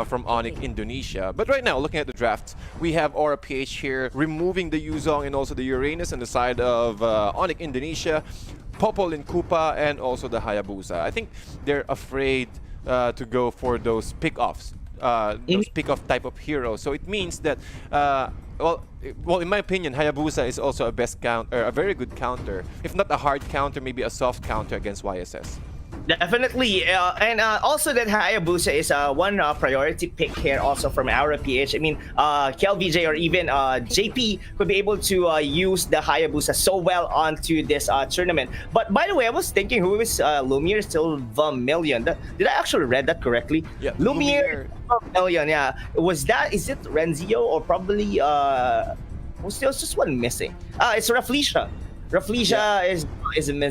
from Onic Indonesia. But right now, looking at the draft, we have Aura PH here removing the Yuzong and also the Uranus on the side of Onic Indonesia, Popol in Koopa, and also the Hayabusa. I think they're afraid to go for those pick-offs, those pick-off type of heroes. So it means that, well, in my opinion, Hayabusa is also a very good counter. If not a hard counter, maybe a soft counter against YSS. Definitely, and also that Hayabusa is one priority pick here also from Aura PH. I mean, KLVJ or even JP could be able to use the Hayabusa so well onto this tournament. But by the way, I was thinking who is Lumiere Silvermillion. Did I actually read that correctly? Yeah, Lumiere Silvermillion, yeah. Is it Renzio or probably was just one missing? It's Rafflesia. Rafflesia is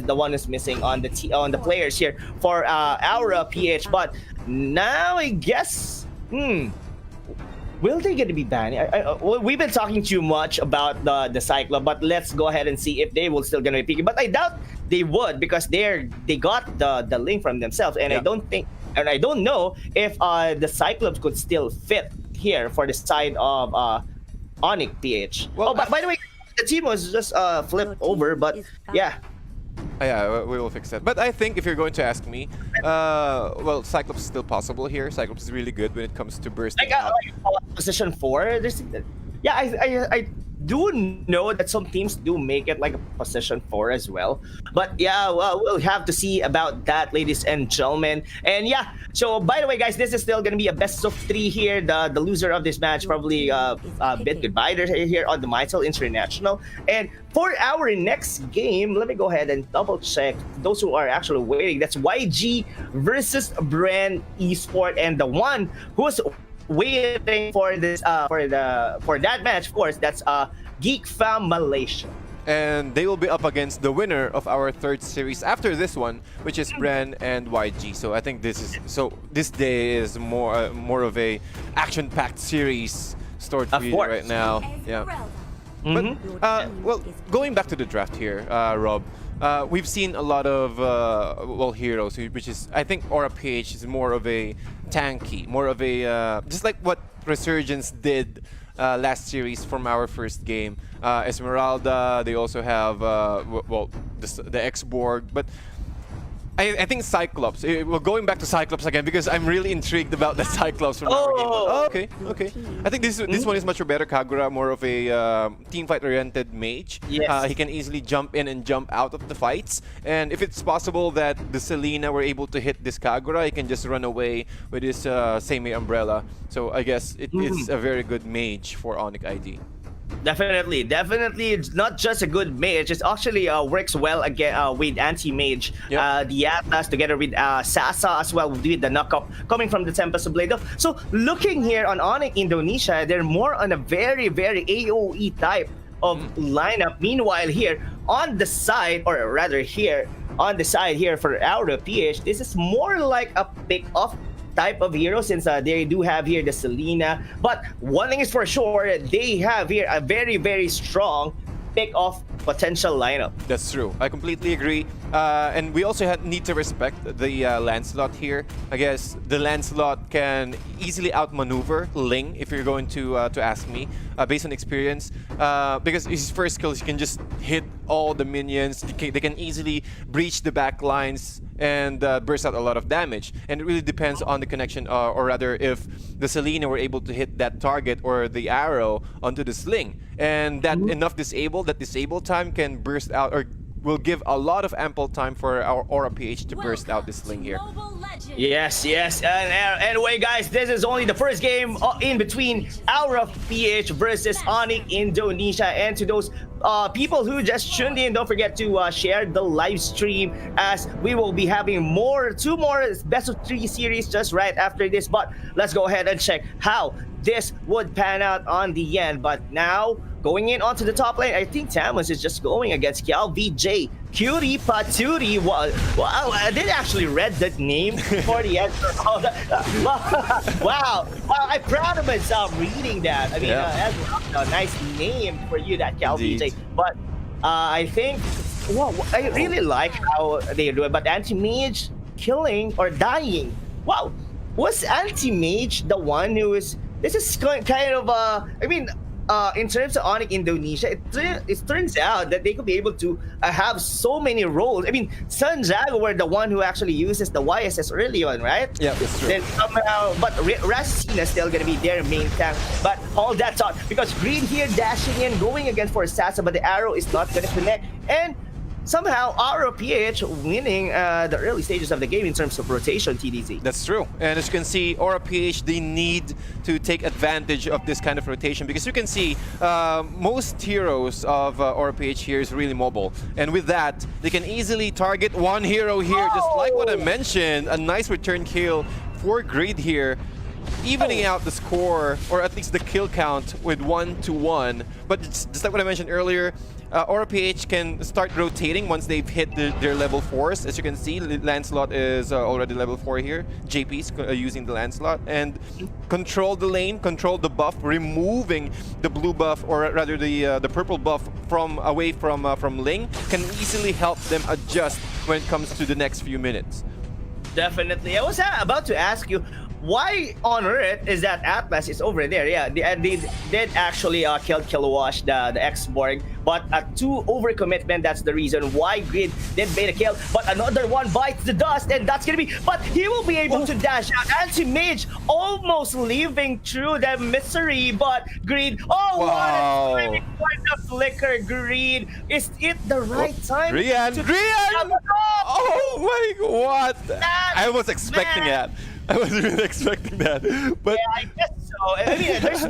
the one who's missing on the players here for Aura PH. But now I guess, will they get to be banned? We've been talking too much about the Cyclone, but let's go ahead and see if they will still gonna be picking. But I doubt they would because they got the link from themselves, and I don't know if the Cyclops could still fit here for the side of Onic PH. Well, by the way, the team was just flipped over, but yeah. Yeah, we will fix that. But I think if you're going to ask me, well, Cyclops is still possible here. Cyclops is really good when it comes to bursting out. Like position 4. Yeah, I do know that some teams do make it like a position 4 as well. But yeah, well, we'll have to see about that, ladies and gentlemen. And yeah, so by the way, guys, this is still going to be a best of 3 here. The loser of this match probably bid goodbye here on the Mytel International. And for our next game, let me go ahead and double check those who are actually waiting. That's YG versus Brand Esport, and the one who's waiting for this for that match, of course, that's Geek Fam Malaysia. And they will be up against the winner of our third series after this one, which is Bren and YG. So I think this day is more of a action-packed series stored for you right now. Yeah. But well, going back to the draft here, Rob, we've seen a lot of well, heroes, which is, I think Aura PH is more of a tanky, more of a just like what Resurgence did last series from our first game. Esmeralda, they also have well, the X-Borg, but I think Cyclops. Well, going back to Cyclops again because I'm really intrigued about the Cyclops from our game. Oh, okay. I think this one is much better. Kagura, more of a teamfight-oriented mage. Yes. He can easily jump in and jump out of the fights. And if it's possible that the Selena were able to hit this Kagura, he can just run away with his Seimei umbrella. So I guess it is a very good mage for Onic ID. Definitely. It's not just a good mage. It actually works well again with anti-mage. Yep. The Atlas together with Sasa as well with the knockup coming from the Tempest of Blade. So looking here on Onic Indonesia, they're more on a very, very AOE type of lineup. Meanwhile, here on the side, or rather here on the side here for Aura PH, this is more like a pick-off type of hero since they do have here the Selena. But one thing is for sure, they have here a very, very strong pick-off potential lineup. That's true. I completely agree. And we also need to respect the Lancelot here. I guess the Lancelot can easily outmaneuver Ling, if you're going to ask me, based on experience. Because his first skills, he can just hit all the minions. They can easily breach the back lines and burst out a lot of damage. And it really depends on the connection, or rather if the Selena were able to hit that target or the arrow onto the sling. And that enough disable time can burst out, or will give a lot of ample time for our Aura PH to burst out this sling here. Yes. And anyway, guys, this is only the first game in between Aura PH versus Onic Indonesia. And to those people who just tuned in, don't forget to share the live stream, as we will be having two more best of 3 series just right after this. But let's go ahead and check how this would pan out on the end. But now, going in onto the top lane, I think Tamus is just going against KLVJ. Cutie Patootie. Wow, I did actually read that name for the answer. Wow, I'm proud of myself reading that. I mean, that's a nice name for you, that KLVJ. But I think, well, I really like how they do it. But anti-mage killing or dying. Wow. was Anti-Mage the one who was... This is kind of I mean, in terms of Onic Indonesia, it turns out that they could be able to have so many roles. I mean, Sanjago were the one who actually uses the YSS early on, right? Yeah, that's true. Then somehow, but Rasina is still gonna be their main tank. But hold that thought, because Green here dashing in, going again for Assassin, but the arrow is not gonna connect. And somehow ROPH winning the early stages of the game in terms of rotation, TDZ. That's true. And as you can see, ROPH, they need to take advantage of this kind of rotation because you can see most heroes of ROPH here is really mobile. And with that, they can easily target one hero here, just like what I mentioned. A nice return kill for Greed here, evening out the score, or at least the kill count with 1-1. But it's just like what I mentioned earlier, RPH can start rotating once they've hit their level 4s. As you can see, Lancelot is already level 4 here. JP's using the Lancelot. And control the lane, control the buff, removing the blue buff, or rather the purple buff away from Ling, can easily help them adjust when it comes to the next few minutes. Definitely. I was about to ask you, why on earth is that Atlas is over there? Yeah, they did actually kill Kilowash, the X-Borg, but a 2 overcommitment, that's the reason why Grid did bait a kill. But another one bites the dust, and that's gonna be... But he will be able to dash out. Anti-Mage almost leaving through the misery, but Grid... Oh, wow. What a for the flicker, Grid. Is it the right time? Rian! Oh my god, what? I was expecting that. I was really expecting that, but yeah, I guess so. I mean, there's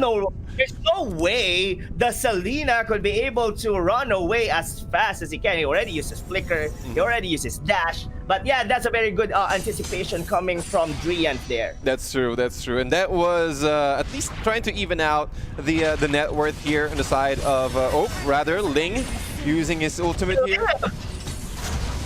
no way the Selena could be able to run away as fast as he can. He already uses flicker, he already uses dash. But yeah, that's a very good anticipation coming from Driant there. That's true, and that was at least trying to even out the net worth here on the side of Ling using his ultimate here.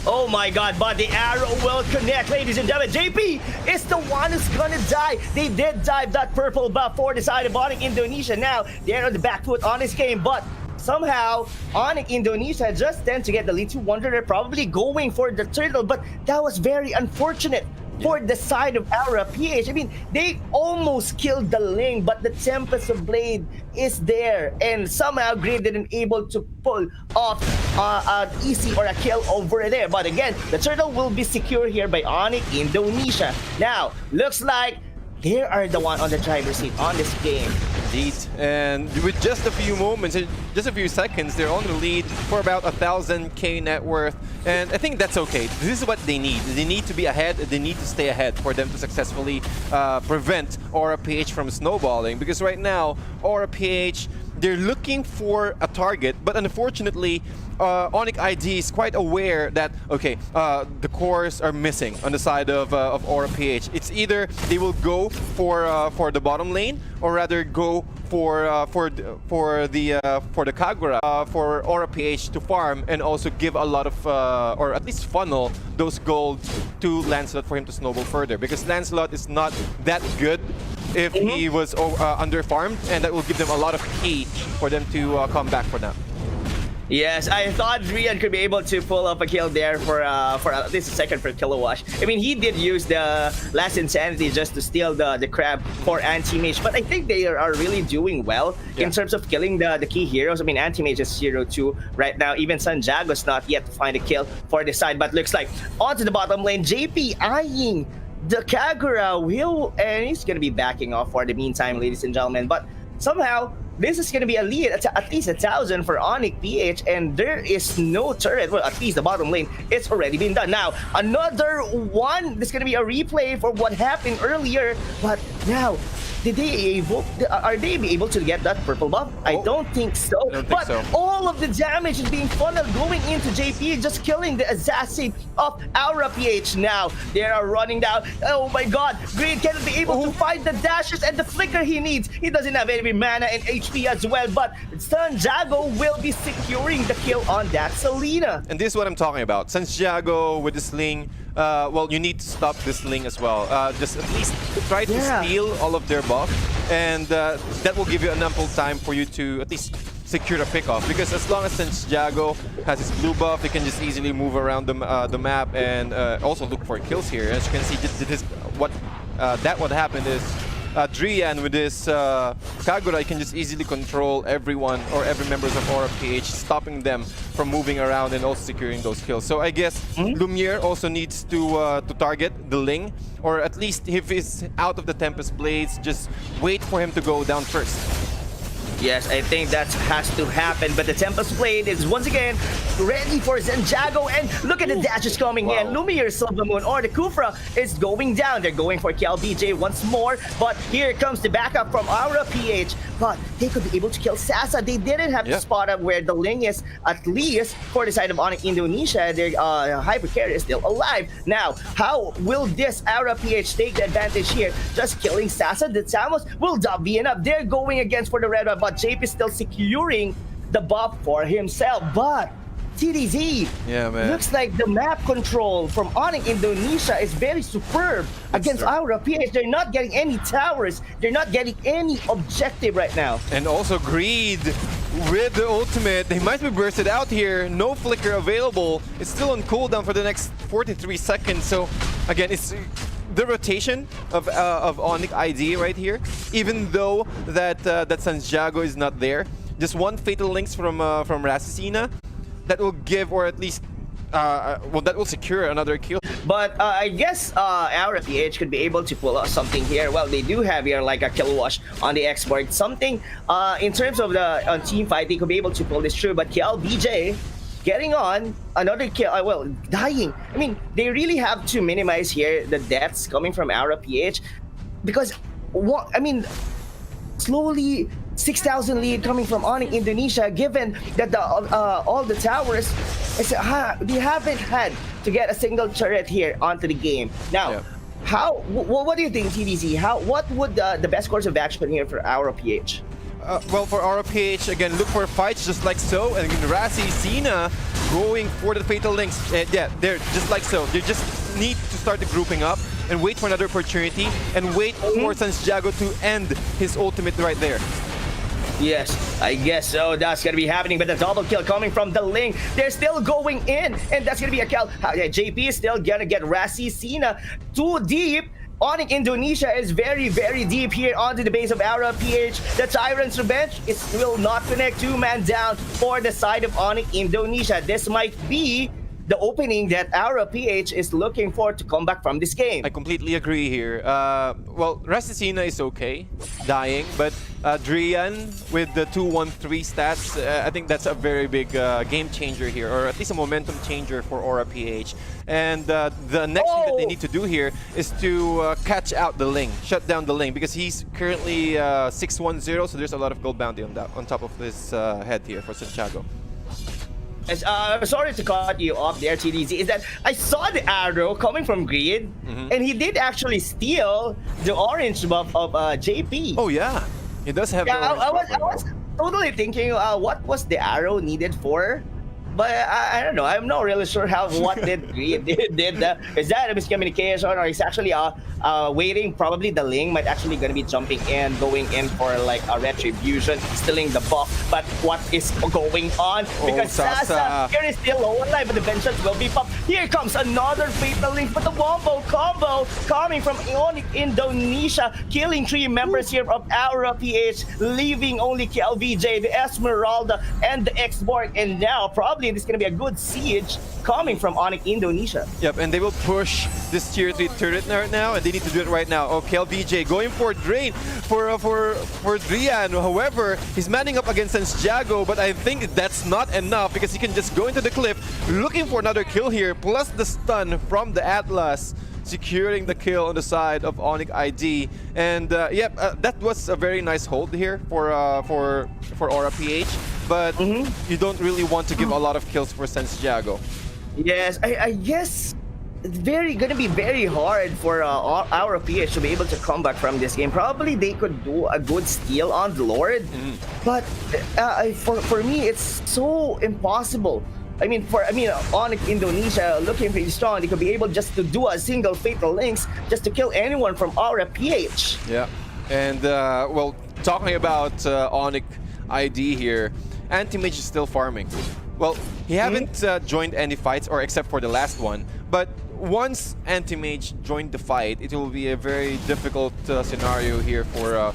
Oh my god, but the arrow will connect, ladies and gentlemen. JP is the one who's gonna die. They did dive that purple buff for the side of Onic Indonesia. Now, they're on the back foot on this game, but somehow, Onic Indonesia just tend to get the lead to Wonder. They're probably going for the turtle, but that was very unfortunate for the side of Aura PH. I mean, they almost killed the Ling, but the Tempest of Blade is there, and somehow Grid didn't able to pull off an easy or a kill over there. But again, the turtle will be secure here by Onic Indonesia. Now, looks like they are the one on the driver's seat on this game. Indeed, and with just a few moments, just a few seconds, they're on the lead for about 1,000k net worth, and I think that's okay. This is what they need. They need to be ahead, they need to stay ahead for them to successfully prevent Aura PH from snowballing, because right now, Aura PH, they're looking for a target, but unfortunately, Onic ID is quite aware that, okay, the cores are missing on the side of Aura PH. It's either they will go for the bottom lane, or rather go for the Kagura for Aura PH to farm and also give a lot of or at least funnel those gold to Lancelot for him to snowball further, because Lancelot is not that good if he was under farmed, and that will give them a lot of key for them to come back for that. Yes, I thought Rian could be able to pull up a kill there for at least a second for Kilowash. I mean, he did use the last insanity just to steal the crab for Anti-Mage, but I think they are really doing well in terms of killing the key heroes. I mean, Anti-Mage is 0-2 right now. Even Sanjago's not yet to find a kill for the side, but looks like onto the bottom lane, JP eyeing the Kagura and he's gonna be backing off for the meantime, ladies and gentlemen. But somehow, this is going to be a lead at least 1,000 for Onic PH, and there is no turret. Well, at least the bottom lane, it's already been done. Now, another one. This is going to be a replay for what happened earlier, but now, are they able to get that purple buff? I don't think so. But all of the damage is being funneled going into JP, just killing the assassin of Aura PH. Now they are running down. Oh my god, Green cannot be able to find the dashes and the flicker he needs. He doesn't have any mana and HP as well, but Sanjago will be securing the kill on that Selena. And this is what I'm talking about. Sanjago with the sling, well, you need to stop this Ling as well. Just at least try to steal all of their buff, and that will give you an ample time for you to at least secure a pick-off. Because as long as Sanjago has his blue buff, he can just easily move around the map and also look for kills here. As you can see, this is what that what happened is Drian with his Kagura can just easily control everyone or every members of Aura PH, stopping them from moving around and also securing those kills. So I guess Lumiere also needs to target the Ling, or at least if he's out of the Tempest Blades, just wait for him to go down first. Yes, I think that has to happen. But the Tempest Blade is once again ready for Zenjago. And look at the dashes coming in. Lumiere, Silver Moon, or the Kufra is going down. They're going for KLBJ once more. But here comes the backup from Aura PH. But they could be able to kill Sasa. They didn't have to spot up where the Ling is, at least for the side of Onic Indonesia. Their Hypercarrier is still alive. Now, how will this Aura PH take the advantage here? Just killing Sasa. The Samos will not be enough. They're going against for the red one. But JP is still securing the buff for himself. But TDZ, looks like the map control from Onic Indonesia is very superb against Aura PH. They're not getting any towers. They're not getting any objective right now. And also Greed with the ultimate. They might be bursted out here. No flicker available. It's still on cooldown for the next 43 seconds. So again, it's the rotation of Onic ID right here, even though that Santiago is not there. Just one Fatal Links from Rasicina that will give, or at least well, that will secure another kill. But I guess Aura PH could be able to pull out something here. Well, they do have here like a kill wash on the export. Something in terms of the team fight, they could be able to pull this through. But KLBJ getting on another kill, well, dying. I mean, they really have to minimize here the deaths coming from Aura PH, because what I mean, slowly 6,000 lead coming from Onic Indonesia, given that all the towers they haven't had to get a single turret here onto the game. Now, what do you think, TDZ? What would the best course of action here for Aura PH? Well, for Aura PH, again, look for fights just like so. And Rasicina going for the Fatal Links. Yeah, they're just like so. They just need to start the grouping up and wait for another opportunity and wait for Santiago to end his ultimate right there. Yes, I guess so. That's going to be happening. But the double kill coming from the Ling. They're still going in. And that's going to be a kill. JP is still going to get Rasicina too deep. Onic Indonesia is very, very deep here onto the base of Aura PH. The Tyrant's Revenge will not connect. Two-man down for the side of Onic Indonesia. This might be the opening that Aura PH is looking for to come back from this game. I completely agree here. Well, Rasicina is okay, dying, but Drian with the 2-1-3 stats, I think that's a very big game changer here, or at least a momentum changer for Aura PH. And the next thing that they need to do here is to catch out the Ling, shut down the Ling, because he's currently 6-1-0, so there's a lot of gold bounty on top of his head here for Santiago. Sorry to cut you off there, TDZ. Is that I saw the arrow coming from Greed, and he did actually steal the orange buff of JP. Oh yeah, he does have. Yeah, the orange I was totally thinking, what was the arrow needed for? But I don't know. I'm not really sure what did Greed did. Is that a miscommunication, or is actually waiting? Probably the Ling might actually gonna be jumping in, going in for like a retribution, stealing the buff. But what is going on? Because Sasa here is still low alive, but the vengeance will be popped. Here comes another Fatal Link, but the wombo combo coming from Onic Indonesia, killing 3 members here of Aura PH, leaving only KLVJ, the Esmeralda, and the X-Borg, and now probably this is going to be a good siege coming from Onic Indonesia. Yep, and they will push this tier 3 turret right now, and they need to do it right now. Oh, KLBJ going for Drain for Drian. However, he's manning up against Santiago, but I think that's not enough because he can just go into the cliff looking for another kill here, plus the stun from the Atlas, securing the kill on the side of Onic ID. And that was a very nice hold here for Aura PH. But you don't really want to give a lot of kills for Santiago. Yes, I guess it's gonna be very hard for Aura PH to be able to come back from this game. Probably they could do a good steal on the Lord, but for me it's so impossible. I mean, Onic Indonesia looking pretty strong. They could be able just to do a single Fatal Links just to kill anyone from Aura PH. Yeah, and well, talking about Onic ID here, Anti-Mage is still farming. Well, he haven't joined any fights, or except for the last one. But once Anti-Mage joined the fight, it will be a very difficult scenario here for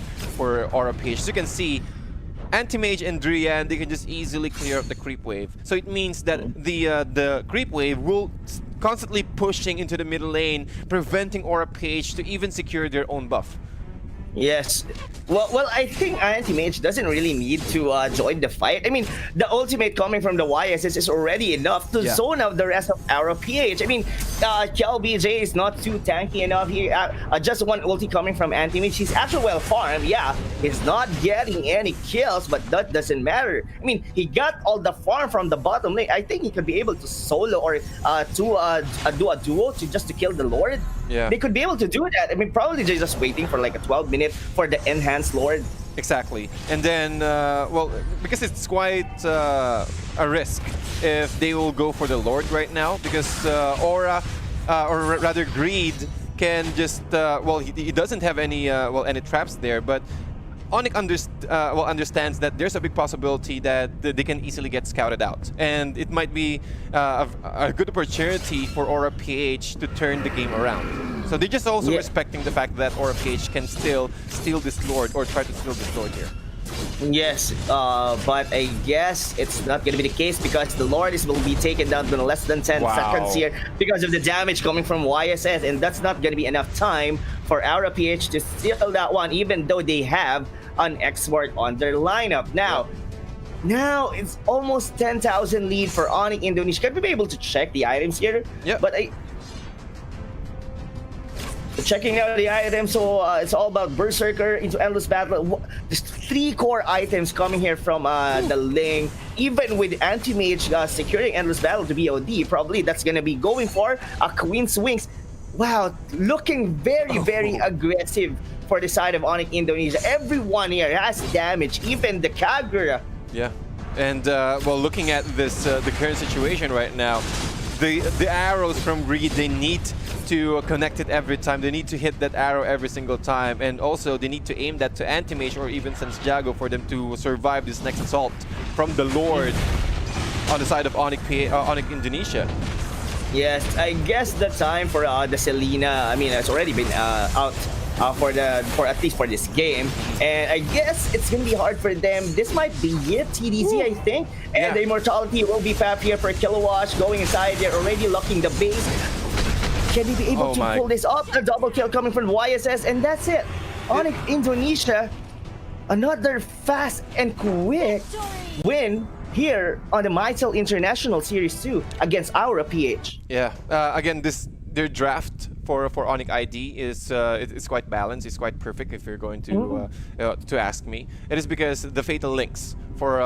Aura PH. As you can see, Anti-Mage and Drian, they can just easily clear up the creep wave. So it means that the creep wave will constantly pushing into the middle lane, preventing Aura PH to even secure their own buff. Yes. Well, I think Anti-Mage doesn't really need to join the fight. I mean, the ultimate coming from the YSS is already enough to zone out the rest of Aura PH. I mean, KLBJ is not too tanky enough here. Just one ulti coming from Anti-Mage. He's actually well farmed. Yeah, he's not getting any kills, but that doesn't matter. I mean, he got all the farm from the bottom lane. I think he could be able to solo or do a duo to kill the Lord. Yeah. They could be able to do that. I mean, probably they're just waiting for like a 12-minute for the enhanced Lord. Exactly. And then, well, because it's quite a risk if they will go for the Lord right now, because Aura, or rather Greed, can just, well, he doesn't have any, any traps there, but Onic understands that there's a big possibility that they can easily get scouted out. And it might be a good opportunity for Aura PH to turn the game around. So they're just also respecting the fact that Aura PH can still steal this Lord or try to steal this Lord here. Yes, but I guess it's not going to be the case because the Lord will be taken down in less than 10 seconds here because of the damage coming from YSS, and that's not going to be enough time for Aura PH to steal that one, even though they have an export on their lineup. Now it's almost 10,000 lead for Onic Indonesia. Can we be able to check the items here? Yeah. But checking out the items, so it's all about Berserker into Endless Battle. There's 3 core items coming here from the Ling. Even with Anti-Mage securing Endless Battle to BOD, probably that's gonna be going for a Queen's Wings. Wow, looking very aggressive for the side of Onic Indonesia. Everyone here has damage, even the Kagura. Yeah, and well, looking at this, the current situation right now, the arrows from Greed, they need to connect it every time. They need to hit that arrow every single time, and also they need to aim that to Anti-Mage or even Santiago for them to survive this next assault from the Lord on the side of Onic Indonesia. Yes, I guess the time for the Selena, I mean, it's already been out for at least for this game, and I guess it's gonna be hard for them. This might be it, TDC, I think, and the Immortality will be fab here for Kilowatt going inside. They're already locking the base. Can he be able to pull this off? A double kill coming from YSS, and that's it. Onic Indonesia, another fast and quick win here on the Mytel International Series 2 against Aura PH. Yeah, again, their draft for Onic ID is it's quite balanced. It's quite perfect if you're going to ask me. It is because the Fatal Links for